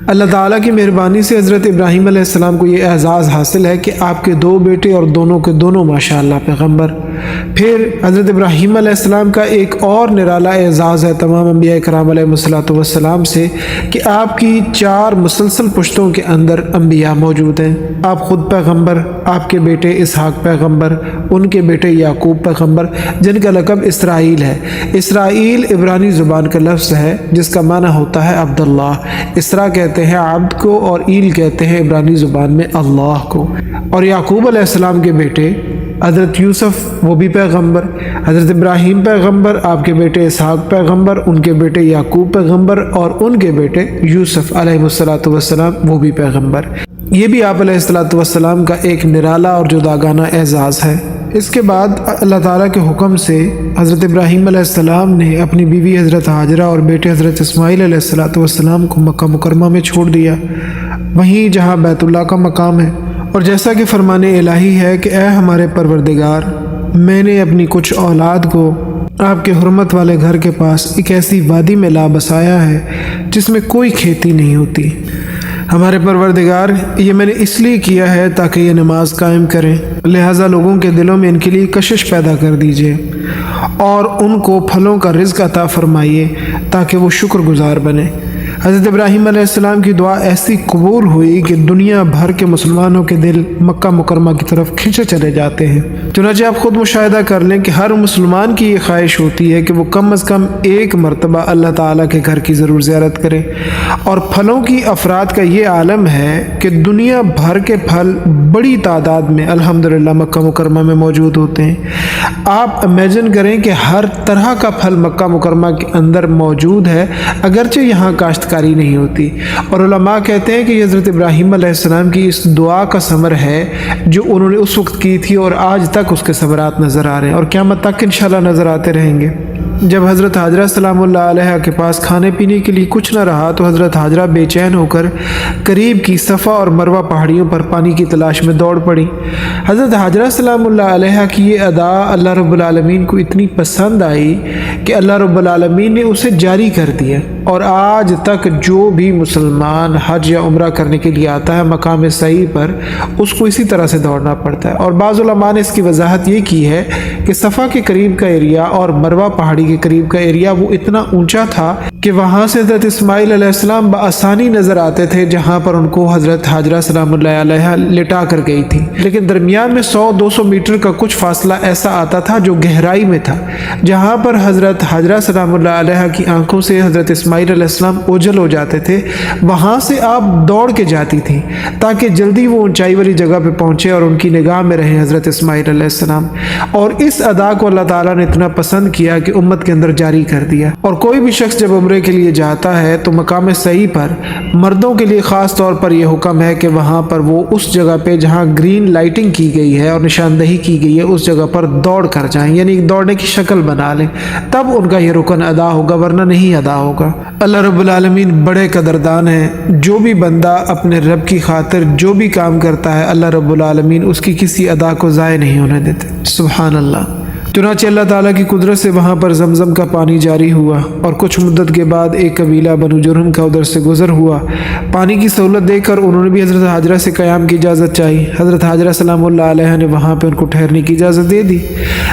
اللہ تعالیٰ کی مہربانی سے حضرت ابراہیم علیہ السلام کو یہ اعزاز حاصل ہے کہ آپ کے 2 بیٹے اور دونوں کے دونوں ماشاءاللہ پیغمبر۔ پھر حضرت ابراہیم علیہ السلام کا ایک اور نرالا اعزاز ہے تمام انبیاء کرام علیہ السلام سے کہ آپ کی 4 مسلسل پشتوں کے اندر انبیاء موجود ہیں۔ آپ خود پیغمبر، آپ کے بیٹے اسحاق پیغمبر، ان کے بیٹے یعقوب پیغمبر، جن کا لقب اسرائیل ہے۔ اسرائیل عبرانی زبان کا لفظ ہے جس کا معنی ہوتا ہے عبداللہ۔ اسرا کہتے ہیں عبد کو اور ایل کہتے ہیں عبرانی زبان میں اللہ کو۔ اور یعقوب علیہ السلام کے بیٹے حضرت یوسف وہ بھی پیغمبر، حضرت ابراہیم پیغمبر، آپ کے بیٹے اسحاق پیغمبر، ان کے بیٹے یعقوب پیغمبر اور ان کے بیٹے یوسف علیہ السلام وہ بھی پیغمبر۔ یہ بھی آپ علیہ السلام کا ایک نرالا اور جداگانہ اعزاز ہے۔ اس کے بعد اللہ تعالیٰ کے حکم سے حضرت ابراہیم علیہ السلام نے اپنی بیوی حضرت ہاجرہ اور بیٹے حضرت اسماعیل علیہ السلام کو مکہ مکرمہ میں چھوڑ دیا، وہیں جہاں بیت اللہ کا مقام ہے۔ اور جیسا کہ فرمان الہی ہے کہ اے ہمارے پروردگار، میں نے اپنی کچھ اولاد کو آپ کے حرمت والے گھر کے پاس ایک ایسی وادی میں لا بسایا ہے جس میں کوئی کھیتی نہیں ہوتی۔ ہمارے پروردگار، یہ میں نے اس لیے کیا ہے تاکہ یہ نماز قائم کریں، لہٰذا لوگوں کے دلوں میں ان کے لیے کشش پیدا کر دیجیے اور ان کو پھلوں کا رزق عطا فرمائیے تاکہ وہ شکر گزار بنے۔ حضرت ابراہیم علیہ السلام کی دعا ایسی قبول ہوئی کہ دنیا بھر کے مسلمانوں کے دل مکہ مکرمہ کی طرف کھنچے چلے جاتے ہیں۔ چنانچہ آپ خود مشاہدہ کر لیں کہ ہر مسلمان کی یہ خواہش ہوتی ہے کہ وہ کم از کم ایک مرتبہ اللہ تعالیٰ کے گھر کی ضرور زیارت کرے۔ اور پھلوں کی افراد کا یہ عالم ہے کہ دنیا بھر کے پھل بڑی تعداد میں الحمدللہ مکہ مکرمہ میں موجود ہوتے ہیں۔ آپ امیجن کریں کہ ہر طرح کا پھل مکہ مکرمہ کے اندر موجود ہے، اگرچہ یہاں کاشتکاری نہیں ہوتی۔ اور علماء کہتے ہیں کہ یہ حضرت ابراہیم علیہ السلام کی اس دعا کا ثمر ہے جو انہوں نے اس وقت کی تھی اور آج تک اس کے ثمرات نظر آ رہے ہیں اور قیامت تک انشاءاللہ نظر آتے رہیں گے۔ جب حضرت حاجرہ سلام اللہ علیہ کے پاس کھانے پینے کے لیے کچھ نہ رہا تو حضرت حاجرہ بے چین ہو کر قریب کی صفا اور مروہ پہاڑیوں پر پانی کی تلاش میں دوڑ پڑی۔ حضرت حاجرہ سلام اللہ علیہ کی یہ ادا اللہ رب العالمین کو اتنی پسند آئی کہ اللہ رب العالمین نے اسے جاری کر دیا، اور آج تک جو بھی مسلمان حج یا عمرہ کرنے کے لیے آتا ہے مقام صحیح پر، اس کو اسی طرح سے دوڑنا پڑتا ہے۔ اور بعض علماء نے اس کی وضاحت یہ کی ہے کہ صفا کے قریب کا ایریا اور مروہ پہاڑی کے قریب کا ایریا وہ اتنا اونچا تھا کہ وہاں سے حضرت اسماعیل علیہ السلام بآسانی نظر آتے تھے، جہاں پر ان کو حضرت حاجرہ سلام اللہ علیہ لٹا کر گئی تھی۔ لیکن درمیان میں 100-200 میٹر کا کچھ فاصلہ ایسا آتا تھا جو گہرائی میں تھا، جہاں پر حضرت حاجرہ سلام اللہ علیہ کی آنکھوں سے حضرت اسماعیل علیہ السلام اوجھل ہو جاتے تھے۔ وہاں سے آپ دوڑ کے جاتی تھیں تاکہ جلدی وہ اونچائی والی جگہ پہ پہنچے اور ان کی نگاہ میں رہیں حضرت اسماعیل علیہ السلام۔ اور اس ادا کو اللہ تعالیٰ نے اتنا پسند کیا کہ امت کے اندر جاری کر دیا۔ اور کوئی بھی شخص جب عمرے کے لیے جاتا ہے تو مقام صحیح پر مردوں کے لیے خاص طور پر یہ حکم ہے کہ وہاں پر وہ اس جگہ پہ جہاں گرین لائٹنگ کی گئی ہے اور نشاندہی کی گئی ہے اس جگہ پر دوڑ کر جائیں، یعنی دوڑنے کی شکل بنا لیں، تب ان کا یہ رکن ادا ہوگا، ورنہ نہیں ادا ہوگا۔ اللہ رب العالمین بڑے قدردان ہیں۔ جو بھی بندہ اپنے رب کی خاطر جو بھی کام کرتا ہے، اللہ رب العالمین اس کی کسی ادا کو ضائع نہیں ہونے دیتے۔ سبحان اللہ۔ چنانچہ اللہ تعالیٰ کی قدرت سے وہاں پر زمزم کا پانی جاری ہوا، اور کچھ مدت کے بعد ایک قبیلہ بنو جرہم کا ادھر سے گزر ہوا۔ پانی کی سہولت دیکھ کر انہوں نے بھی حضرت حاجرہ سے قیام کی اجازت چاہی۔ حضرت حاجرہ سلام اللہ علیہ نے وہاں پہ ان کو ٹھہرنے کی اجازت دے دی،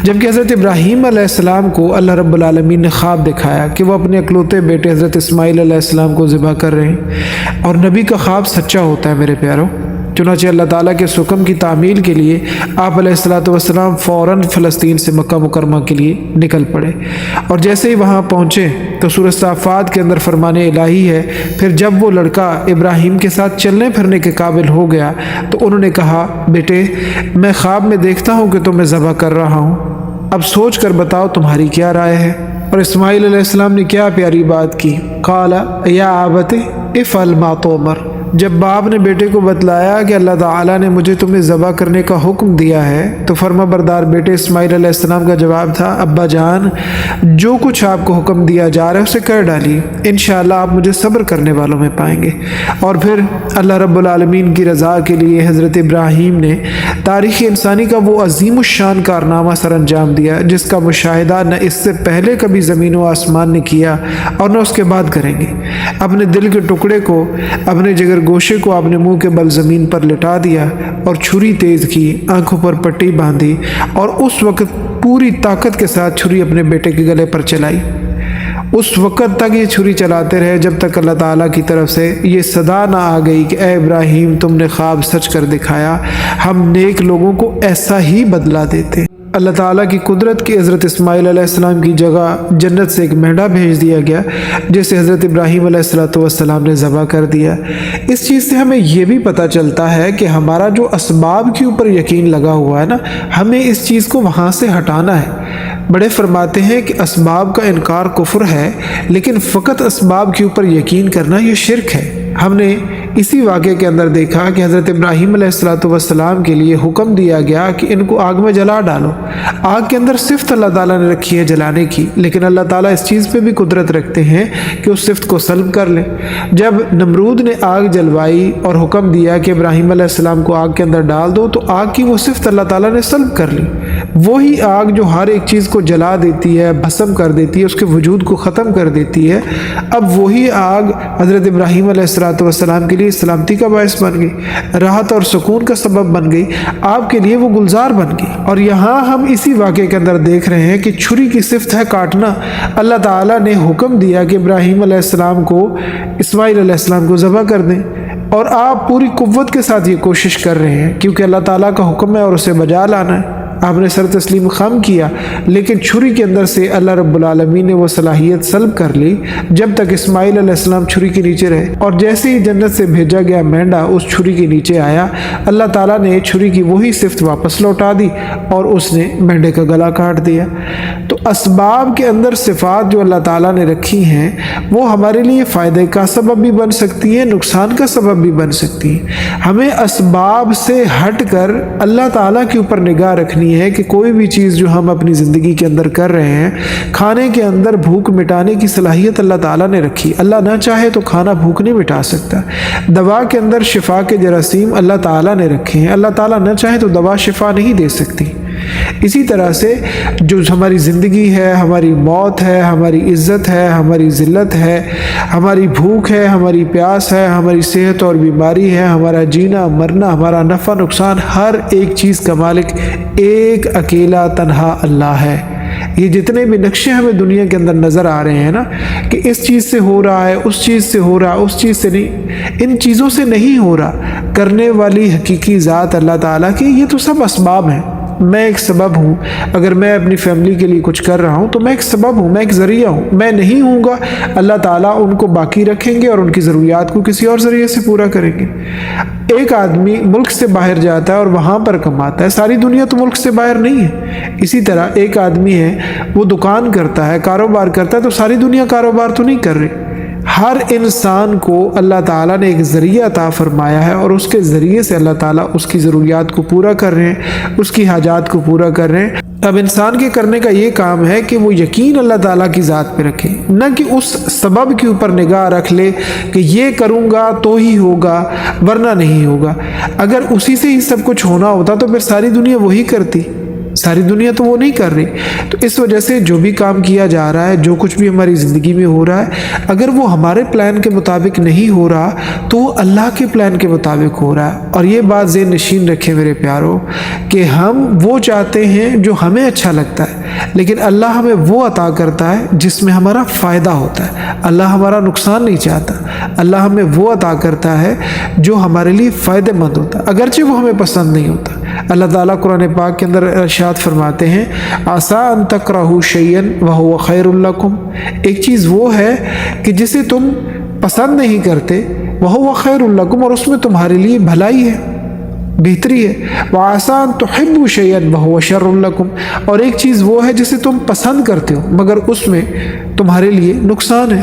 جبکہ حضرت ابراہیم علیہ السلام کو اللہ رب العالمین نے خواب دکھایا کہ وہ اپنے اکلوتے بیٹے حضرت اسماعیل علیہ السلام کو ذبح کر رہے ہیں، اور نبی کا خواب سچا ہوتا ہے میرے پیارو۔ چنانچہ اللہ تعالیٰ کے حکم کی تعمیل کے لیے آپ علیہ السلام فوراً فلسطین سے مکہ مکرمہ کے لیے نکل پڑے، اور جیسے ہی وہاں پہنچے تو سورہ صافات کے اندر فرمان الہی ہے، پھر جب وہ لڑکا ابراہیم کے ساتھ چلنے پھرنے کے قابل ہو گیا تو انہوں نے کہا، بیٹے میں خواب میں دیکھتا ہوں کہ تمہیں ذبح کر رہا ہوں، اب سوچ کر بتاؤ تمہاری کیا رائے ہے۔ اور اسماعیل علیہ السلام نے کیا پیاری بات کی، قال یا ابت افعل ما تؤمر، جب باپ نے بیٹے کو بتلایا کہ اللہ تعالیٰ نے مجھے تمہیں ذبح کرنے کا حکم دیا ہے تو فرما بردار بیٹے اسماعیل علیہ السلام کا جواب تھا، ابا جان جو کچھ آپ کو حکم دیا جا رہا ہے اسے کر ڈالیے، انشاءاللہ آپ مجھے صبر کرنے والوں میں پائیں گے۔ اور پھر اللہ رب العالمین کی رضا کے لیے حضرت ابراہیم نے تاریخ انسانی کا وہ عظیم الشان کارنامہ سر انجام دیا جس کا مشاہدہ نہ اس سے پہلے کبھی زمین و آسمان نے کیا اور نہ اس کے بعد کریں گے۔ اپنے دل کے ٹکڑے کو، اپنے جگر گوشے کو اپنے منہ کے بل زمین پر لٹا دیا اور چھری تیز کی، آنکھوں پر پٹی باندھی اور اس وقت پوری طاقت کے ساتھ چھری اپنے بیٹے کے گلے پر چلائی۔ اس وقت تک یہ چھری چلاتے رہے جب تک اللہ تعالیٰ کی طرف سے یہ صدا نہ آ گئی کہ اے ابراہیم تم نے خواب سچ کر دکھایا، ہم نیک لوگوں کو ایسا ہی بدلہ دیتے۔ اللہ تعالیٰ کی قدرت کی حضرت اسماعیل علیہ السلام کی جگہ جنت سے ایک مینڈا بھیج دیا گیا جسے حضرت ابراہیم علیہ السلام نے ذبح کر دیا۔ اس چیز سے ہمیں یہ بھی پتہ چلتا ہے کہ ہمارا جو اسباب کے اوپر یقین لگا ہوا ہے نا، ہمیں اس چیز کو وہاں سے ہٹانا ہے۔ بڑے فرماتے ہیں کہ اسباب کا انکار کفر ہے، لیکن فقط اسباب کے اوپر یقین کرنا یہ شرک ہے۔ ہم نے اسی واقعے کے اندر دیکھا کہ حضرت ابراہیم علیہ السلام کے لیے حکم دیا گیا کہ ان کو آگ میں جلا ڈالو۔ آگ کے اندر صفت اللہ تعالیٰ نے رکھی ہے جلانے کی، لیکن اللہ تعالیٰ اس چیز پہ بھی قدرت رکھتے ہیں کہ اس صفت کو سلب کر لیں۔ جب نمرود نے آگ جلوائی اور حکم دیا کہ ابراہیم علیہ السلام کو آگ کے اندر ڈال دو تو آگ کی وہ صفت اللہ تعالیٰ نے سلب کر لی۔ وہی آگ جو ہر ایک چیز کو جلا دیتی ہے، بھسم کر دیتی ہے، اس کے وجود کو ختم کر دیتی ہے، اب وہی آگ حضرت ابراہیم علیہ السلام کے لیے سلامتی کا باعث بن گئی، راحت اور سکون کا سبب بن گئی، آپ کے لیے وہ گلزار بن گئی۔ اور یہاں ہم اسی واقعے کے اندر دیکھ رہے ہیں کہ چھری کی صفت ہے کاٹنا۔ اللہ تعالیٰ نے حکم دیا کہ ابراہیم علیہ السلام کو، اسماعیل علیہ السلام کو ذبح کر دیں، اور آپ پوری قوت کے ساتھ یہ کوشش کر رہے ہیں کیونکہ اللہ تعالیٰ کا حکم ہے اور اسے بجا لانا ہے۔ آپ نے سر تسلیم خم کیا، لیکن چھری کے اندر سے اللہ رب العالمین نے وہ صلاحیت سلب کر لی جب تک اسماعیل علیہ السلام چھری کے نیچے رہے، اور جیسے ہی جنت سے بھیجا گیا مینڈا اس چھری کے نیچے آیا، اللہ تعالیٰ نے چھری کی وہی صفت واپس لوٹا دی اور اس نے مینڈے کا گلا کاٹ دیا۔ تو اسباب کے اندر صفات جو اللہ تعالیٰ نے رکھی ہیں وہ ہمارے لیے فائدے کا سبب بھی بن سکتی ہیں، نقصان کا سبب بھی بن سکتی ہیں۔ ہمیں اسباب سے ہٹ کر اللہ تعالیٰ کے اوپر نگاہ رکھنی ہے کہ کوئی بھی چیز جو ہم اپنی زندگی کے اندر کر رہے ہیں، کھانے کے اندر بھوک مٹانے کی صلاحیت اللہ تعالیٰ نے رکھی، اللہ نہ چاہے تو کھانا بھوک نہیں مٹا سکتا۔ دوا کے اندر شفا کے جراثیم اللہ تعالیٰ نے رکھے ہیں، اللہ تعالیٰ نہ چاہے تو دوا شفا نہیں دے سکتی۔ اسی طرح سے جو ہماری زندگی ہے، ہماری موت ہے، ہماری عزت ہے، ہماری ذلت ہے، ہماری بھوک ہے، ہماری پیاس ہے، ہماری صحت اور بیماری ہے، ہمارا جینا مرنا، ہمارا نفع نقصان، ہر ایک چیز کا مالک ایک اکیلا تنہا اللہ ہے۔ یہ جتنے بھی نقشے ہمیں دنیا کے اندر نظر آ رہے ہیں نا کہ اس چیز سے ہو رہا ہے، اس چیز سے ہو رہا ہے، اس چیز سے نہیں، ان چیزوں سے نہیں ہو رہا، کرنے والی حقیقی ذات اللہ تعالیٰ کی، یہ تو سب اسباب ہیں۔ میں ایک سبب ہوں، اگر میں اپنی فیملی کے لیے کچھ کر رہا ہوں تو میں ایک سبب ہوں، میں ایک ذریعہ ہوں، میں نہیں ہوں گا، اللہ تعالیٰ ان کو باقی رکھیں گے اور ان کی ضروریات کو کسی اور ذریعے سے پورا کریں گے۔ ایک آدمی ملک سے باہر جاتا ہے اور وہاں پر کماتا ہے، ساری دنیا تو ملک سے باہر نہیں ہے۔ اسی طرح ایک آدمی ہے، وہ دکان کرتا ہے، کاروبار کرتا ہے، تو ساری دنیا کاروبار تو نہیں کر رہی۔ ہر انسان کو اللہ تعالیٰ نے ایک ذریعہ عطا فرمایا ہے اور اس کے ذریعے سے اللہ تعالیٰ اس کی ضروریات کو پورا کر رہے ہیں، اس کی حاجات کو پورا کر رہے ہیں۔ اب انسان کے کرنے کا یہ کام ہے کہ وہ یقین اللہ تعالیٰ کی ذات پہ رکھے، نہ کہ اس سبب کے اوپر نگاہ رکھ لے کہ یہ کروں گا تو ہی ہوگا ورنہ نہیں ہوگا۔ اگر اسی سے ہی سب کچھ ہونا ہوتا تو پھر ساری دنیا وہی کرتی، ساری دنیا تو وہ نہیں کر رہی۔ تو اس وجہ سے جو بھی کام کیا جا رہا ہے، جو کچھ بھی ہماری زندگی میں ہو رہا ہے، اگر وہ ہمارے پلان کے مطابق نہیں ہو رہا تو وہ اللہ کے پلان کے مطابق ہو رہا ہے۔ اور یہ بات ذہن نشین رکھیں میرے پیارو کہ ہم وہ چاہتے ہیں جو ہمیں اچھا لگتا ہے، لیکن اللہ ہمیں وہ عطا کرتا ہے جس میں ہمارا فائدہ ہوتا ہے۔ اللہ ہمارا نقصان نہیں چاہتا، اللہ ہمیں وہ عطا کرتا ہے جو ہمارے لیے فائدہ مند ہوتا ہے، اگرچہ وہ ہمیں پسند نہیں ہوتا۔ اللہ تعالیٰ قرآن پاک کے اندر ارشاد فرماتے ہیں، عَسَىٰ أَن تَكْرَهُوا شَيْئًا وَهُوَ خَيْرٌ لَكُمْ، ایک چیز وہ ہے کہ جسے تم پسند نہیں کرتے، وَهُوَ خَيْرٌ لَكُمْ، اور اس میں تمہارے لیے بھلائی ہے، بہتری ہے۔ وَعَسَىٰ أَن تُحِبُّوا شَيْئًا وَهُوَ شَرٌّ لَكُمْ، اور ایک چیز وہ ہے جسے تم پسند کرتے ہو مگر اس میں تمہارے لیے نقصان ہے۔